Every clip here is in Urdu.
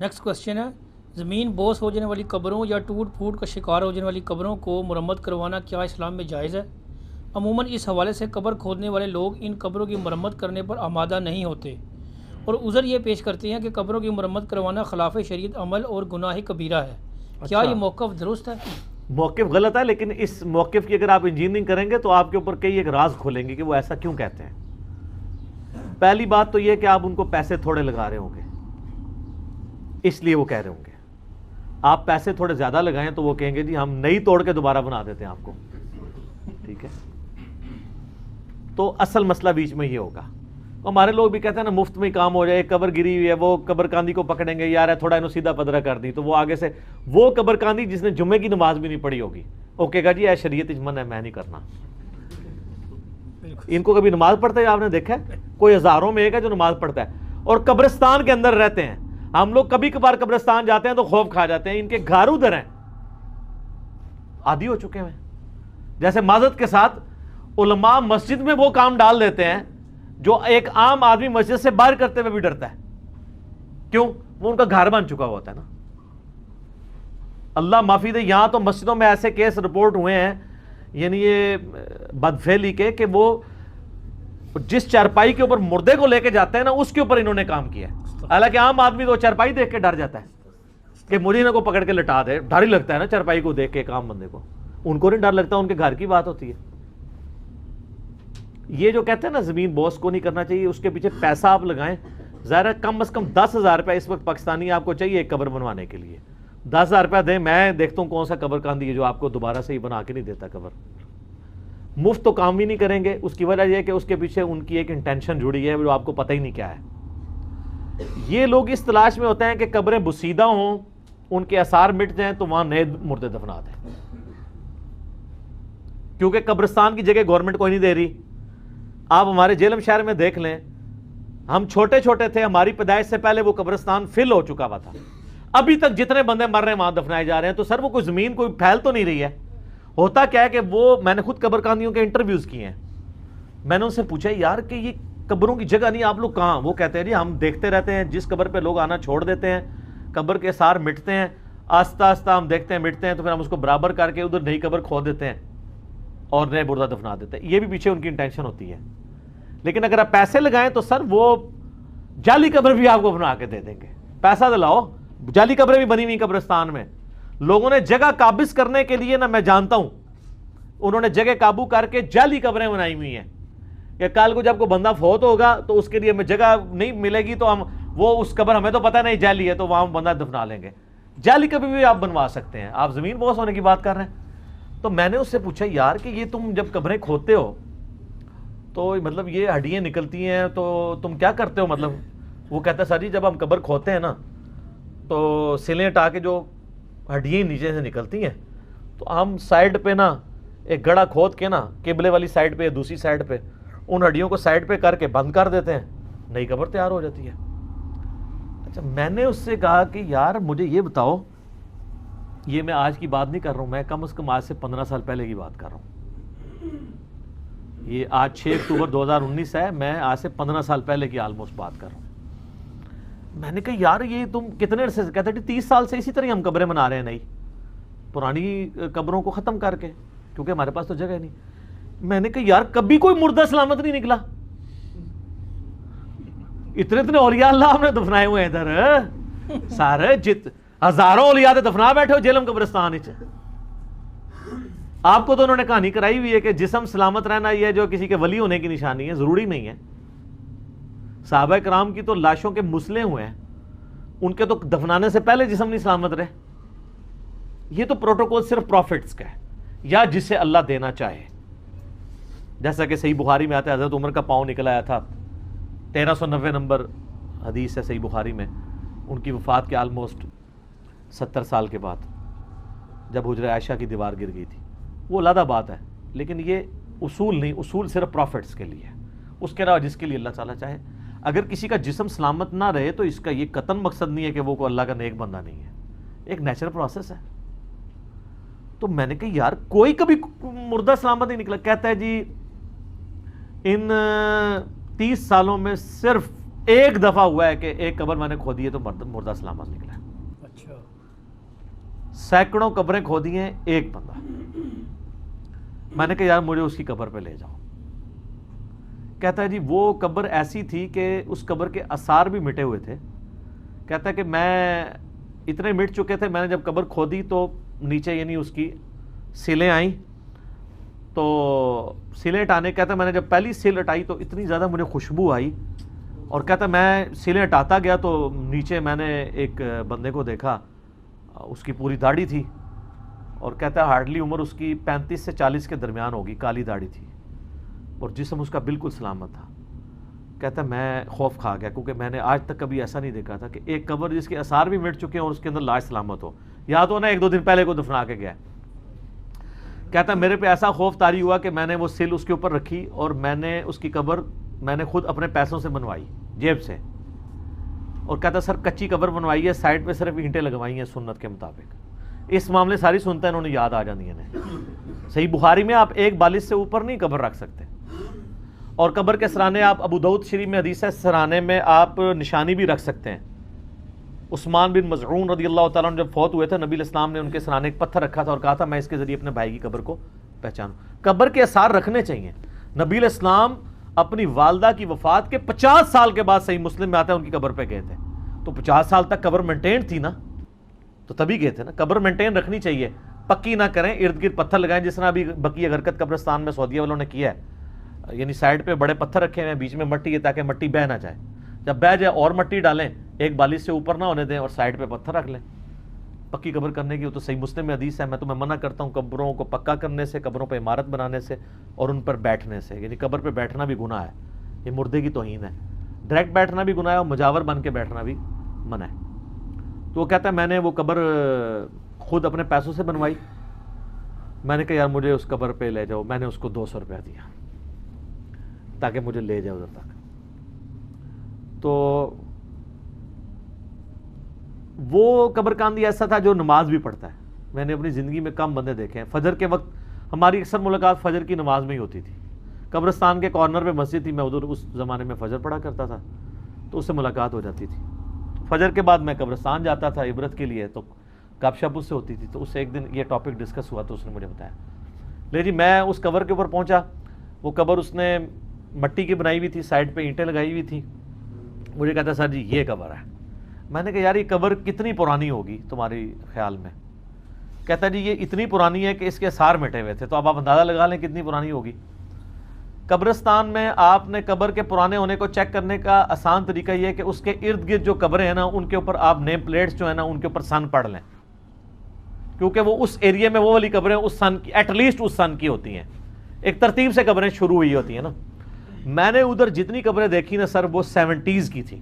نیکسٹ کوشچن ہے، زمین بوس ہو جانے والی قبروں یا ٹوٹ پھوٹ کا شکار ہو جانے والی قبروں کو مرمت کروانا کیا اسلام میں جائز ہے؟ عموماً اس حوالے سے قبر کھودنے والے لوگ ان قبروں کی مرمت کرنے پر آمادہ نہیں ہوتے اور عذر یہ پیش کرتے ہیں کہ قبروں کی مرمت کروانا خلاف شریعت عمل اور گناہ کبیرہ ہے۔ کیا یہ موقف درست ہے؟ موقف غلط ہے، لیکن اس موقف کی اگر آپ انجینئرنگ کریں گے تو آپ کے اوپر کئی ایک راز کھولیں گے کہ وہ ایسا کیوں کہتے ہیں۔ پہلی بات تو یہ کہ آپ ان کو پیسے تھوڑے لگا رہے ہوں گے، اس لیے وہ کہہ رہے ہوں گے۔ آپ پیسے تھوڑے زیادہ لگائیں تو وہ کہیں گے جی ہم نئی توڑ کے دوبارہ بنا دیتے ہیں آپ کو، ٹھیک ہے؟ تو اصل مسئلہ بیچ میں یہ ہوگا۔ ہمارے لوگ بھی کہتے ہیں نا مفت میں کام ہو جائے، قبر گری ہوئی ہے وہ قبر کاندھی کو پکڑیں گے، یار ہے تھوڑا انہوں سیدھا پدرا کر دی، تو وہ آگے سے وہ قبر کاندھی جس نے جمعے کی نماز بھی نہیں پڑھی ہوگی اوکے گا جی اے شریعت اجمن ہے میں نہیں کرنا۔ ان کو کبھی نماز پڑھتے آپ نے دیکھا ہے؟ کوئی ہزاروں میں ایک ہے جو نماز پڑھتا ہے اور قبرستان کے اندر رہتے ہیں۔ ہم لوگ کبھی کبھار قبرستان جاتے ہیں تو خوف کھا جاتے ہیں، ان کے گھر ادھر ہیں، عادی ہو چکے ہیں۔ جیسے معذرت کے ساتھ علماء مسجد میں وہ کام ڈال دیتے ہیں جو ایک عام آدمی مسجد سے باہر کرتے ہوئے بھی ڈرتا ہے۔ کیوں؟ وہ ان کا گھر بن چکا ہوتا ہے نا۔ اللہ معافی دے، یہاں تو مسجدوں میں ایسے کیس رپورٹ ہوئے ہیں، یعنی یہ بدفعلی کے، کہ وہ جس چارپائی کے اوپر مردے کو لے کے جاتے ہیں نا اس کے اوپر انہوں نے کام کیا ہے۔ حالانکہ عام آدمی تو چارپائی دیکھ کے ڈر جاتا ہے کہ مجھے انہیں کو پکڑ کے لٹا دے، ڈر ہی لگتا ہے نا چارپائی کو دیکھ کے ایک عام بندے کو، ان کو نہیں ڈر لگتا، ان کے گھر کی بات ہوتی ہے۔ یہ جو کہتے ہیں نا زمین بوس کو نہیں کرنا چاہیے، اس کے پیچھے پیسہ آپ لگائیں، ظاہر ہے کم از کم 10,000 روپے اس وقت پاکستانی آپ کو چاہیے ایک قبر بنوانے کے لیے، 10,000 روپے دیں، میں دیکھتا ہوں کون سا قبر کاندھی ہے جو آپ کو دوبارہ سے ہی بنا کے نہیں دیتا قبر۔ مفت تو کام بھی نہیں کریں گے، اس کی وجہ یہ کہ اس کے پیچھے ان کی ایک انٹینشن جڑی ہے جو آپ کو پتہ ہی نہیں کیا ہے۔ یہ لوگ اس تلاش میں ہوتے ہیں کہ قبریں بسیدہ ہوں، ان کے آثار مٹ جائیں تو وہاں نئے مردے دفنا دیں، کیونکہ قبرستان کی جگہ گورنمنٹ کوئی نہیں دے رہی۔ آپ ہمارے جیلم شہر میں دیکھ لیں، ہم چھوٹے چھوٹے تھے، ہماری پیدائش سے پہلے وہ قبرستان فل ہو چکا ہوا تھا، ابھی تک جتنے بندے مر رہے ہیں وہاں دفنائے جا رہے ہیں۔ تو سر وہ کوئی زمین کوئی پھیل تو نہیں رہی ہے؟ ہوتا کیا ہے کہ وہ میں نے خود قبر کاندھیوں کے انٹرویوز کیے ہیں، میں نے ان سے پوچھا یار کہ یہ قبروں کی جگہ نہیں آپ لوگ کہاں؟ وہ کہتے ہیں جی ہم دیکھتے رہتے ہیں، جس قبر پہ لوگ آنا چھوڑ دیتے ہیں قبر کے آثار مٹتے ہیں، آہستہ آہستہ ہم دیکھتے ہیں مٹتے ہیں، تو پھر ہم اس کو برابر کر کے ادھر نئی قبر کھود دیتے ہیں اور نئے مردہ دفنا دیتے ہیں۔ یہ بھی پیچھے ان کی انٹینشن ہوتی ہے۔ لیکن اگر آپ پیسے لگائیں تو سر وہ جعلی قبر بھی آپ کو بنا کے دے دیں گے، پیسہ دلاؤ۔ جعلی قبریں بھی بنی ہوئی قبرستان میں، لوگوں نے جگہ قابض کرنے کے لیے نا، میں جانتا ہوں انہوں نے جگہ قابو کر کے جعلی قبریں بنائی ہوئی ہیں کہ کل کو جب کوئی بندہ فوت ہوگا تو اس کے لیے ہمیں جگہ نہیں ملے گی تو ہم وہ اس قبر ہمیں تو پتہ نہیں جعلی ہے تو وہاں بندہ دفنا لیں گے۔ جعلی قبر بھی آپ بنوا سکتے ہیں، آپ زمین بوس ہونے کی بات کر رہے ہیں۔ تو میں نے اس سے پوچھا یار کہ یہ تم جب قبریں کھودتے ہو تو مطلب یہ ہڈیاں نکلتی ہیں تو تم کیا کرتے ہو؟ مطلب وہ کہتا ہے سر جی جب ہم قبر کھودتے ہیں نا تو سلیں ہٹا کے جو ہڈیاں نیچے سے نکلتی ہیں تو ہم سائڈ پہ نا ایک گڑھا کھود کے نا قبلے والی سائڈ پہ یا دوسری سائڈ پہ ان ہڈیوں کو سائڈ پہ کر کے بند کر دیتے ہیں، نئی قبر تیار ہو جاتی ہے۔ اچھا میں نے اس سے کہا کہ یار مجھے یہ بتاؤ، یہ میں آج کی بات نہیں کر رہا ہوں، میں کم از کم آج سے 15 سال پہلے کی بات کر رہا ہوں، یہ آج 6 اکتوبر 2019 ہے، میں آج سے 15 سال پہلے کی آلموسٹ بات کر رہا ہوں۔ میں نے کہا یار یہ تم کتنے عرصے سے؟ کہتے ہیں 30 سال سے اسی طرح ہم قبریں بنا رہے ہیں، نئی پرانی قبروں کو ختم کر کے، کیونکہ ہمارے پاس تو جگہ نہیں۔ میں نے کہا یار کبھی کوئی مردہ سلامت نہیں نکلا، اتنے اولیاء اللہ ہم نے دفنائے ہوئے ہیں ادھر، سارے ہزاروں اولیاء دفنا بیٹھے ہو جیلم قبرستان۔ آپ کو تو انہوں نے کہانی کرائی ہوئی ہے کہ جسم سلامت رہنا یہ جو کسی کے ولی ہونے کی نشانی ہے، ضروری نہیں ہے۔ صحابہ کرام کی تو لاشوں کے مسلے ہوئے ہیں، ان کے تو دفنانے سے پہلے جسم نہیں سلامت رہے۔ یہ تو پروٹوکول صرف پروفٹس کا ہے یا جسے اللہ دینا چاہے، جیسا کہ صحیح بخاری میں آتا ہے حضرت عمر کا پاؤں نکل آیا تھا، 1390 نمبر حدیث ہے صحیح بخاری میں، ان کی وفات کے آلموسٹ 70 سال کے بعد جب حجرہ عائشہ کی دیوار گر گئی تھی۔ وہ علیحدہ بات ہے، لیکن یہ اصول نہیں، اصول صرف پروفٹس کے لیے ہے، اس کے علاوہ جس کے لیے اللہ تعالیٰ چاہے۔ اگر کسی کا جسم سلامت نہ رہے تو اس کا یہ قطعاً مقصد نہیں ہے کہ وہ اللہ کا نیک بندہ نہیں ہے، ایک نیچرل پروسیس ہے۔ تو میں نے کہا یار کوئی کبھی مردہ سلامت نہیں نکلا۔ کہتا ہے جی ان 30 سالوں میں صرف ایک دفعہ ہوا ہے کہ ایک قبر میں نے کھودی ہے تو مردہ سلامت نکلا ہے. اچھا. سینکڑوں قبریں کھودی ہیں ایک بندہ. میں نے کہا یار مجھے اس کی قبر پہ لے جاؤ. کہتا ہے جی وہ قبر ایسی تھی کہ اس قبر کے آثار بھی مٹے ہوئے تھے. کہتا ہے کہ میں اتنے مٹ چکے تھے, میں نے جب قبر کھودی تو نیچے یعنی اس کی سیلیں آئیں, تو سیلیں ہٹانے, کہتا ہے میں نے جب پہلی سیل ہٹائی تو اتنی زیادہ مجھے خوشبو آئی, اور کہتا ہے میں سیلیں ہٹاتا گیا تو نیچے میں نے ایک بندے کو دیکھا, اس کی پوری داڑھی تھی, اور کہتا ہے ہارڈلی عمر اس کی 35 سے 40 کے درمیان ہوگی, کالی داڑھی تھی, اور جسم اس کا بالکل سلامت تھا. کہتا ہے میں خوف کھا گیا, کیونکہ میں نے آج تک کبھی ایسا نہیں دیکھا تھا کہ ایک قبر جس کے آثار بھی مٹ چکے ہیں اور اس کے اندر لاش سلامت ہو, یا تو نا 1-2 دن پہلے کو دفنا کے گیا. کہتا ہے میرے پہ ایسا خوف طاری ہوا کہ میں نے وہ سل اس کے اوپر رکھی, اور میں نے اس کی قبر میں نے خود اپنے پیسوں سے بنوائی, جیب سے. اور کہتا ہے سر کچی قبر بنوائی ہے, سائڈ پہ صرف اینٹیں لگوائی ہیں سنت کے مطابق. اس معاملے ساری سنتا انہوں نے یاد آ جاتی ہیں. صحیح بخاری میں آپ ایک بالش سے اوپر نہیں قبر رکھ سکتے, اور قبر کے سرانے آپ ابو داؤد شریف میں حدیث ہے سرانے میں آپ نشانی بھی رکھ سکتے ہیں. عثمان بن مظعون رضی اللہ تعالیٰ عنہ جب فوت ہوئے تھے, نبی علیہ السلام نے ان کے سرانے ایک پتھر رکھا تھا اور کہا تھا میں اس کے ذریعے اپنے بھائی کی قبر کو پہچانوں. قبر کے آثار رکھنے چاہیے. نبی علیہ السلام اپنی والدہ کی وفات کے 50 سال کے بعد, صحیح مسلم میں آتا ہے, ان کی قبر پہ گئے تھے. تو 50 سال تک قبر مینٹین تھی نا, تو تبھی گئے تھے نا. قبر مینٹین رکھنی چاہیے, پکی نہ کریں, ارد گرد پتھر لگائیں, جس طرح ابھی بقیہ غرقت قبرستان میں سعودیہ والوں نے کیا ہے. یعنی سائڈ پہ بڑے پتھر رکھے ہیں, بیچ میں مٹی ہے تاکہ مٹی بہہ نہ جائے. جب بہہ جائے اور مٹی ڈالیں, ایک بالش سے اوپر نہ ہونے دیں, اور سائڈ پہ پتھر رکھ لیں. پکی قبر کرنے کی وہ تو صحیح مسلم میں حدیث ہے. میں تمہیں منع کرتا ہوں قبروں کو پکا کرنے سے, قبروں پہ عمارت بنانے سے, اور ان پر بیٹھنے سے. یعنی قبر پہ بیٹھنا بھی گناہ ہے, یہ مردے کی توہین ہے. ڈائریکٹ بیٹھنا بھی گناہ ہے, اور مجاور بن کے بیٹھنا بھی منع ہے. تو وہ کہتا ہے میں نے وہ قبر خود اپنے پیسوں سے بنوائی. میں نے کہا یار مجھے اس قبر پہ لے جاؤ. میں نے اس کو 200 روپیہ دیا تاکہ مجھے لے جاؤ ادھر تک. تو وہ قبر کاندھی ایسا تھا جو نماز بھی پڑھتا ہے. میں نے اپنی زندگی میں کم بندے دیکھے ہیں. فجر کے وقت ہماری اکثر ملاقات فجر کی نماز میں ہی ہوتی تھی. قبرستان کے کارنر پہ مسجد تھی, میں ادھر اس زمانے میں فجر پڑھا کرتا تھا, تو اس سے ملاقات ہو جاتی تھی. فجر کے بعد میں قبرستان جاتا تھا عبرت کے لیے, تو گپ شپ اس سے ہوتی تھی. تو اس سے ایک دن یہ ٹاپک ڈسکس ہوا, تو اس نے مجھے بتایا. لے جی میں اس قبر کے اوپر پہنچا. وہ قبر اس نے مٹی کی بنائی ہوئی تھی, سائڈ پہ اینٹیں لگائی ہوئی تھی. مجھے کہتا سر جی یہ قبر ہے. میں نے کہا یار یہ قبر کتنی پرانی ہوگی تمہاری خیال میں؟ کہتا جی یہ اتنی پرانی ہے کہ اس کے آثار مٹے ہوئے تھے. تو اب آپ اندازہ لگا لیں کتنی پرانی ہوگی. قبرستان میں آپ نے قبر کے پرانے ہونے کو چیک کرنے کا آسان طریقہ یہ ہے کہ اس کے ارد گرد جو قبریں ہیں نا, ان کے اوپر آپ نیم پلیٹس جو ہیں نا, ان کے اوپر سن پڑھ لیں, کیونکہ وہ اس ایریے میں وہ والی قبریں اس سن کی, ایٹ لیسٹ اس سن کی ہوتی ہیں. ایک ترتیب سے قبریں شروع ہوئی ہوتی ہیں نا. میں نے ادھر جتنی قبریں دیکھی نا سر, وہ 70s کی تھی.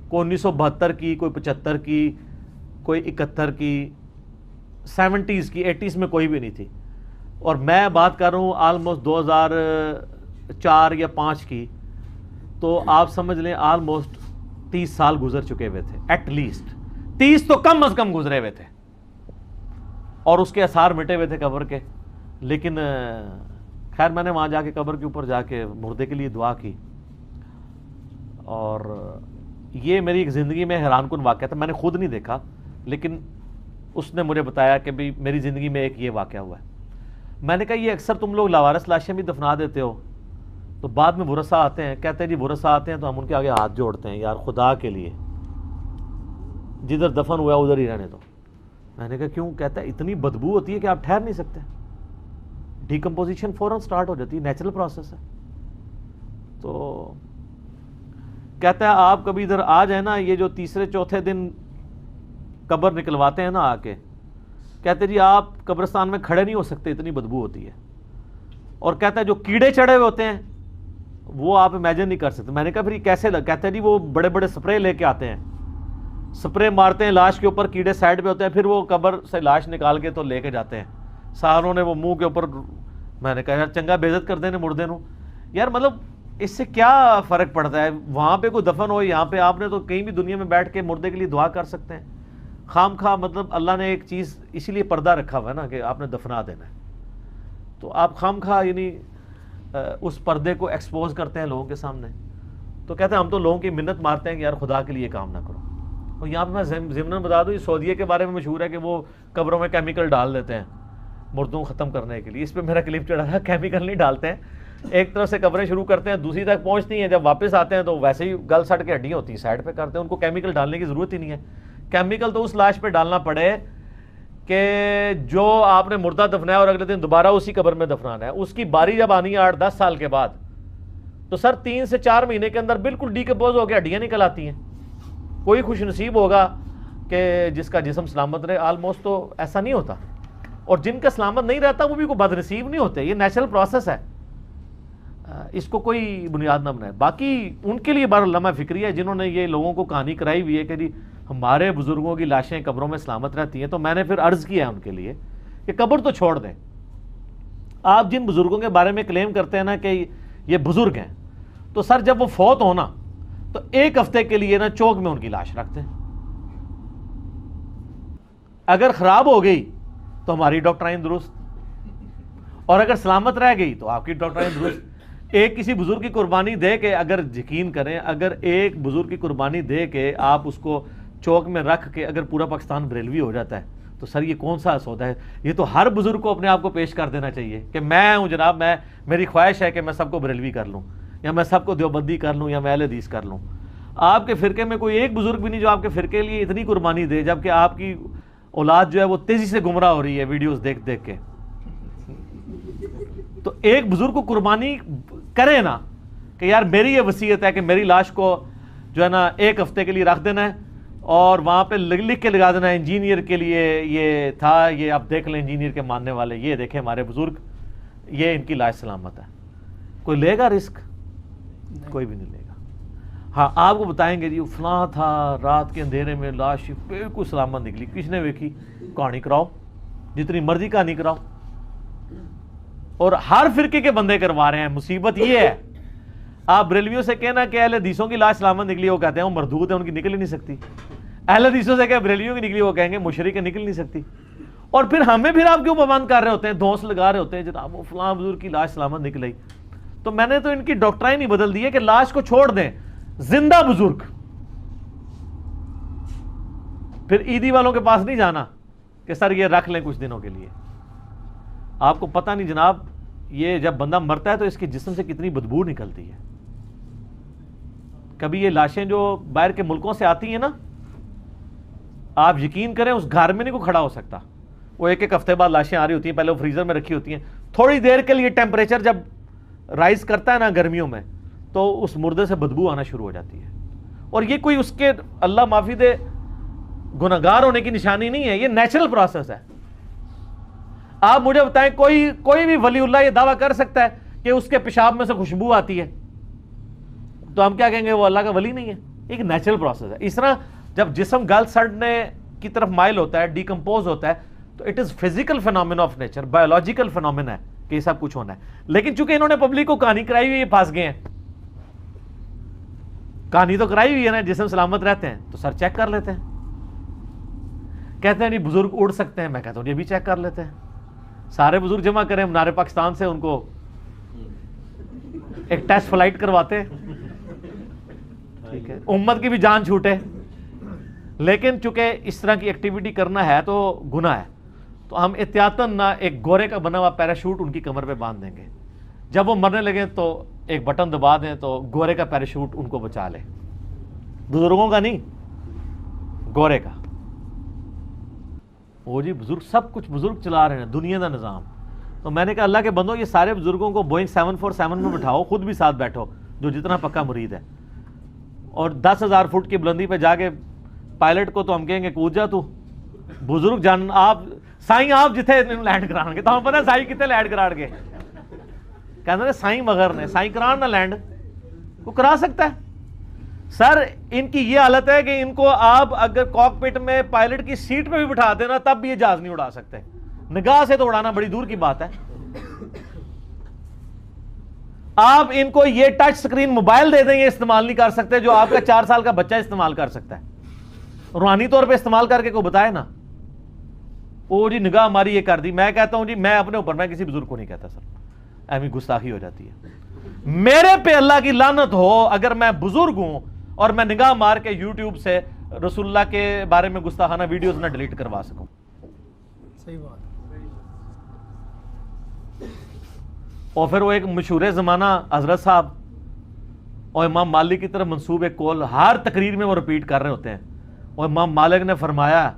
کوئی 1972 کی, کوئی 75 کی, کوئی 71 کی, 70s کی, 80s میں کوئی بھی نہیں تھی. اور میں بات کر رہا ہوں آلموسٹ 2004 یا 5 کی, تو آپ سمجھ لیں آلموسٹ 30 سال گزر چکے ہوئے تھے. ایٹ لیسٹ 30 تو کم از کم گزرے ہوئے تھے, اور اس کے آثار مٹے ہوئے تھے قبر کے. لیکن خیر میں نے وہاں جا کے قبر کے اوپر جا کے مردے کے لیے دعا کی, اور یہ میری ایک زندگی میں حیران کن واقعہ تھا. میں نے خود نہیں دیکھا, لیکن اس نے مجھے بتایا کہ بھی میری زندگی میں ایک یہ واقعہ ہوا ہے. میں نے کہا یہ اکثر تم لوگ لاوارث لاشیں بھی دفنا دیتے ہو, تو بعد میں ورثاء آتے ہیں, کہتے ہیں جی ورثاء آتے ہیں تو ہم ان کے آگے ہاتھ جوڑتے ہیں, یار خدا کے لیے جدھر دفن ہوا ادھر ہی رہنے دو. میں نے کہا کیوں؟ کہتا ہے اتنی بدبو ہوتی ہے کہ آپ ٹھہر نہیں سکتے, ڈیکمپوزیشن فوراً سٹارٹ ہو جاتی ہے, نیچرل پروسیس ہے. تو کہتا ہے آپ کبھی ادھر آ جائیں نا, یہ جو تیسرے چوتھے دن قبر نکلواتے ہیں نا آ کے, کہتے جی آپ قبرستان میں کھڑے نہیں ہو سکتے, اتنی بدبو ہوتی ہے. اور کہتا ہے جو کیڑے چڑھے ہوئے ہوتے ہیں وہ آپ امیجن نہیں کر سکتے. میں نے کہا پھر یہ کیسے لگ؟ کہتا ہے جی وہ بڑے بڑے سپرے لے کے آتے ہیں, سپرے مارتے ہیں لاش کے اوپر, کیڑے سائڈ پہ ہوتے ہیں, پھر وہ قبر سے لاش نکال کے تو لے کے جاتے ہیں. ساروں نے وہ منہ کے اوپر. میں نے کہا یار چنگا بے عزت کرتے ہیں مردے نو. یار مطلب اس سے کیا فرق پڑتا ہے؟ وہاں پہ کوئی دفن ہو, یہاں پہ آپ نے تو کہیں بھی دنیا میں بیٹھ کے مردے کے لیے دعا کر سکتے ہیں. خام خواہ مطلب اللہ نے ایک چیز اسی لیے پردہ رکھا ہوا ہے نا کہ آپ نے دفنا دینا ہے, تو آپ خام خواہ یعنی اس پردے کو ایکسپوز کرتے ہیں لوگوں کے سامنے. تو کہتے ہیں ہم تو لوگوں کی منت مارتے ہیں کہ یار خدا کے لیے کام نہ کرو. اور یہاں پہ میں ضمن بتا دوں, یہ سعودیہ کے بارے میں مشہور ہے کہ وہ قبروں میں کیمیکل ڈال دیتے ہیں مردوں کو ختم کرنے کے لیے. اس پہ میرا کلپ چڑھا تھا, کیمیکل نہیں ڈالتے ہیں, ایک طرف سے قبریں شروع کرتے ہیں, دوسری تک پہنچتی ہیں, جب واپس آتے ہیں تو ویسے ہی گل سٹ کے ہڈیاں ہوتی ہیں سائڈ پہ کرتے ہیں, ان کو کیمیکل ڈالنے کی ضرورت ہی نہیں ہے. کیمیکل تو اس لاش پہ ڈالنا پڑے کہ جو آپ نے مردہ دفنایا اور اگلے دن دوبارہ اسی قبر میں دفنانا ہے. اس کی باری جب آنی ہے 8-10 سال کے بعد, تو سر 3 سے 4 مہینے کے اندر بالکل ڈیکمپوز ہو کے ہڈیاں نکل آتی ہیں. کوئی خوش نصیب ہوگا کہ جس کا جسم سلامت رہے, آلموسٹ تو ایسا نہیں ہوتا. اور جن کا سلامت نہیں رہتا وہ بھی کوئی بد نصیب نہیں ہوتے. یہ نیچرل پروسیس ہے, اس کو کوئی بنیاد نہ بنائے. باقی ان کے لیے بار علامہ فکری ہے جنہوں نے یہ لوگوں کو کہانی کرائی ہوئی ہے کہ جی ہمارے بزرگوں کی لاشیں قبروں میں سلامت رہتی ہیں. تو میں نے پھر عرض کیا ہے ان کے لیے کہ قبر تو چھوڑ دیں. آپ جن بزرگوں کے بارے میں کلیم کرتے ہیں نا کہ یہ بزرگ ہیں, تو سر جب وہ فوت ہونا تو 1 ہفتے کے لیے نا چوک میں ان کی لاش رکھتے ہیں. اگر خراب ہو گئی تو ہماری ڈاکٹرائن درست, اور اگر سلامت رہ گئی تو آپ کی ڈاکٹرائن درست. ایک کسی بزرگ کی قربانی دے کے, اگر یقین کریں, اگر ایک بزرگ کی قربانی دے کے آپ اس کو چوک میں رکھ کے اگر پورا پاکستان بریلوی ہو جاتا ہے تو سر یہ کون سا سودا ہے؟ یہ تو ہر بزرگ کو اپنے آپ کو پیش کر دینا چاہیے کہ میں ہوں جناب, میری خواہش ہے کہ میں سب کو بریلوی کر لوں, یا میں سب کو دیوبندی کر لوں, یا میں اہل حدیث کر لوں. آپ کے فرقے میں کوئی ایک بزرگ بھی نہیں جو آپ کے فرقے لیے اتنی قربانی دے, جبکہ آپ کی اولاد جو ہے وہ تیزی سے گمراہ ہو رہی ہے ویڈیوز دیکھ دیکھ کے. تو ایک بزرگ کو قربانی کرے نا کہ یار میری یہ وصیت ہے کہ میری لاش کو جو ہے نا 1 ہفتے کے لیے رکھ دینا ہے, اور وہاں پہ لکھ کے لگا دینا ہے انجینئر کے لیے یہ تھا, یہ آپ دیکھ لیں انجینئر کے ماننے والے, یہ دیکھیں ہمارے بزرگ, یہ ان کی لاش سلامت ہے. کوئی لے گا رسک؟ کوئی بھی نہیں لے گا. ہاں آپ کو بتائیں گے جی فلاں تھا, رات کے اندھیرے میں لاش بالکل سلامت نکلی, کس نے دیکھی؟ کہانی کراؤ, جتنی مرضی کہانی کراؤ. اور ہر فرقے کے بندے کروا رہے ہیں. مصیبت یہ ہے, آپ بریلویوں سے کہنا کہ اہل حدیثوں کی لاش سلامت نکلی, وہ کہتے ہیں وہ مردود ہے, ان کی نکل ہی نہیں سکتی. اہل حدیثوں سے کہ بریلویوں کی نکلی, وہ کہیں گے مشرک ہے, نکل نہیں سکتی. اور پھر ہمیں پھر آپ کیوں پابند کر رہے ہوتے ہیں, دھونس لگا رہے ہوتے ہیں جناب وہ فلاں بزرگ کی لاش سلامت نکلی. تو میں نے تو ان کی ڈاکٹرائن ہی بدل دی ہے کہ لاش کو چھوڑ دیں, زندہ بزرگ. پھر عیدی والوں کے پاس نہیں جانا کہ سر یہ رکھ لیں کچھ دنوں کے لیے. آپ کو پتہ نہیں جناب, یہ جب بندہ مرتا ہے تو اس کے جسم سے کتنی بدبو نکلتی ہے. کبھی یہ لاشیں جو باہر کے ملکوں سے آتی ہیں نا, آپ یقین کریں اس گھر میں نہیں کوئی کھڑا ہو سکتا. وہ 1 ہفتے بعد لاشیں آ رہی ہوتی ہیں, پہلے وہ فریزر میں رکھی ہوتی ہیں, تھوڑی دیر کے لیے ٹیمپریچر جب رائز کرتا ہے نا گرمیوں میں, تو اس مردے سے بدبو آنا شروع ہو جاتی ہے. اور یہ کوئی اس کے اللہ معافی دے گناہگار ہونے کی نشانی نہیں ہے, یہ نیچرل پروسیس ہے. آپ مجھے بتائیں کوئی بھی ولی اللہ یہ دعویٰ کر سکتا ہے کہ اس کے پیشاب میں سے خوشبو آتی ہے, تو ہم کیا کہیں گے وہ اللہ کا ولی نہیں ہے؟ ایک نیچرل پروسیس ہے. اس طرح جب جسم گل سڑنے کی طرف مائل ہوتا ہے, ڈیکمپوز ہوتا ہے, تو it is physical phenomena of nature, biological phenomena ہے کہ یہ سب کچھ ہونا ہے. لیکن چونکہ انہوں نے پبلک کو کہانی کرائی ہوئی, یہ پھنس گئے ہیں. کہانی تو کرائی ہوئی ہے نا, جسم سلامت رہتے ہیں, تو سر چیک کر لیتے ہیں. کہتے ہیں نہیں بزرگ اڑ سکتے ہیں, میں کہتا ہوں یہ بھی چیک کر لیتے ہیں. سارے بزرگ جمع کریں منار پاکستان سے, ان کو ایک ٹیسٹ فلائٹ کرواتے, ٹھیک ہے, امت کی بھی جان چھوٹے. لیکن چونکہ اس طرح کی ایکٹیویٹی کرنا ہے تو گناہ ہے, تو ہم احتیاطاً نہ ایک گورے کا بنا ہوا پیراشوٹ ان کی کمر پہ باندھ دیں گے. جب وہ مرنے لگے تو ایک بٹن دبا دیں تو گورے کا پیراشوٹ ان کو بچا لے. بزرگوں کا نہیں, گورے کا. وہ جی بزرگ سب کچھ بزرگ چلا رہے ہیں دنیا کا نظام. تو میں نے کہا اللہ کے بندوں یہ سارے بزرگوں کو بوئنگ 747 میں بٹھاؤ, خود بھی ساتھ بیٹھو جو جتنا پکا مرید ہے, اور 10,000 فٹ کی بلندی پہ جا کے پائلٹ کو تو ہم کہیں گے کود جا تو. بزرگ جان آپ سائیں آپ جتنے لینڈ کران گے, تو ہم پتہ سائیں کتنے لینڈ کران گے, کہتے سائیں مگر نے سائیں کران نہ لینڈ کو کرا سکتا ہے. سر ان کی یہ حالت ہے کہ ان کو آپ اگر کاک پٹ میں پائلٹ کی سیٹ پہ بھی بٹھا دینا تب بھی یہ جہاز نہیں اڑا سکتے. نگاہ سے تو اڑانا بڑی دور کی بات ہے. آپ ان کو یہ ٹچ سکرین موبائل دے دیں, یہ استعمال نہیں کر سکتے جو آپ کا 4 سال کا بچہ استعمال کر سکتا ہے. روحانی طور پہ استعمال کر کے کوئی بتائے نا, وہ جی نگاہ ہماری یہ کر دی. میں کہتا ہوں جی میں اپنے اوپر, میں کسی بزرگ کو نہیں کہتا سر, ایمی گستاخی ہو جاتی ہے. میرے پہ اللہ کی لعنت ہو اگر میں بزرگ ہوں اور میں نگاہ مار کے یوٹیوب سے رسول اللہ کے بارے میں گستاخانہ ویڈیوز نہ ڈیلیٹ کروا سکوں. صحیح بات. اور پھر وہ ایک مشہور زمانہ حضرت صاحب اور امام مالک کی طرف منسوب ایک قول ہر تقریر میں وہ رپیٹ کر رہے ہوتے ہیں. اور امام مالک نے فرمایا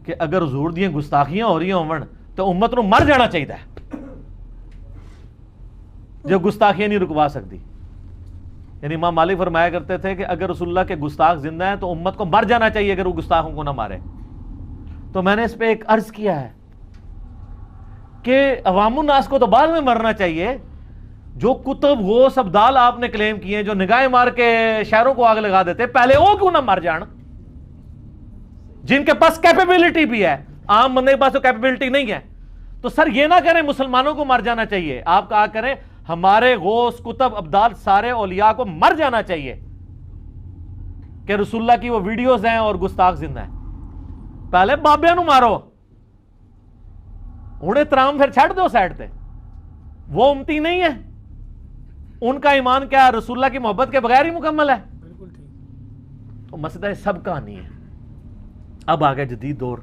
کہ اگر حضور دیاں گستاخیاں ہو رہی ہوں تو امت نو مر جانا چاہیے جو گستاخیاں نہیں رکوا سکتی. یعنی امام مالک فرمایا کرتے تھے کہ اگر رسول اللہ کے گستاخ زندہ ہیں تو امت کو مر جانا چاہیے اگر وہ گستاخوں کو نہ مارے. تو میں نے اس پہ ایک عرض کیا ہے کہ عوام الناس کو تو بعد میں مرنا چاہیے. جو کتب غوث ابدال آپ نے کلیم کیے ہیں جو نگاہیں مار کے شہروں کو آگ لگا دیتے پہلے وہ کیوں نہ مر جان جن کے پاس کیپیبلٹی بھی ہے. عام بندے کے پاس تو کیپیبلٹی نہیں ہے. تو سر یہ نہ کریں مسلمانوں کو مر جانا چاہیے, آپ کہا کریں ہمارے غوث کتب ابدال سارے اولیاء کو مر جانا چاہیے کہ رسول اللہ کی وہ ویڈیوز ہیں اور گستاخ زندہ ہیں. پہلے بابیاں نو مارو ہوں احترام پھر چھڑ دو سائڈ تے. وہ امتی نہیں ہے, ان کا ایمان کیا رسول اللہ کی محبت کے بغیر ہی مکمل ہے. بالکل ٹھیک. تو مسئلہ سب کا نہیں ہے. اب آگے جدید دور,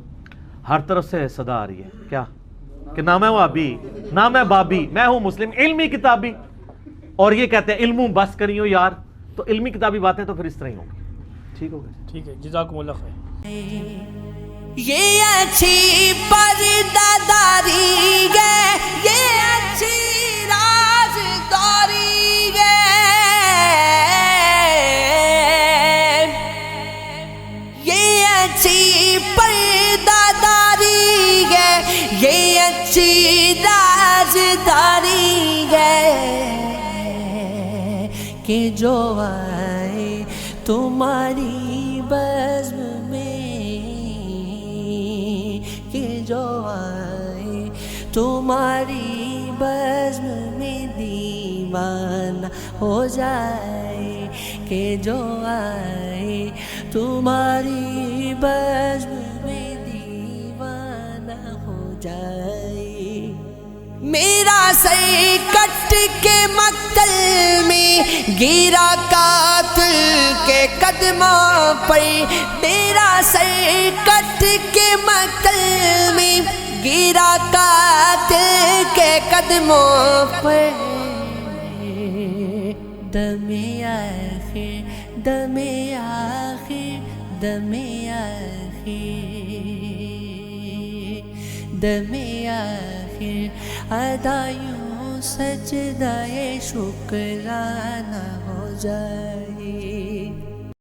ہر طرف سے صدا آ رہی ہے کیا کہ نہ میں وہابی نہ میں بابی, میں ہوں مسلم علمی کتابی. اور یہ کہتے ہیں علموں بس کریو یار, تو علمی کتابی باتیں تو پھر اس طرح ہی ہوں گی. ٹھیک ہو گیا, ٹھیک ہے, جزاکم اللہ خیر. یہ اچھی پرداداری ہے, یہ اچھی رازداری ہے, یہ اچھی پرداداری ہے, یہ اچھی رازداری ہے کہ جو آئے تمہاری بزم جو آئے تمہاری بزم میں دیوانہ ہو جائے, کہ جو آئے تمہاری بزم میں دیوانہ ہو جائے. میرا سر کٹ کے مقتل میں گرا قاتل کے قدموں پر, میرا سر کٹ کے مقتل میں گرا قاتل کے قدموں پر. دم آخر دم آخر دم آخر دم آخر ادا یوں سجدہ شکرانہ ہو جائے.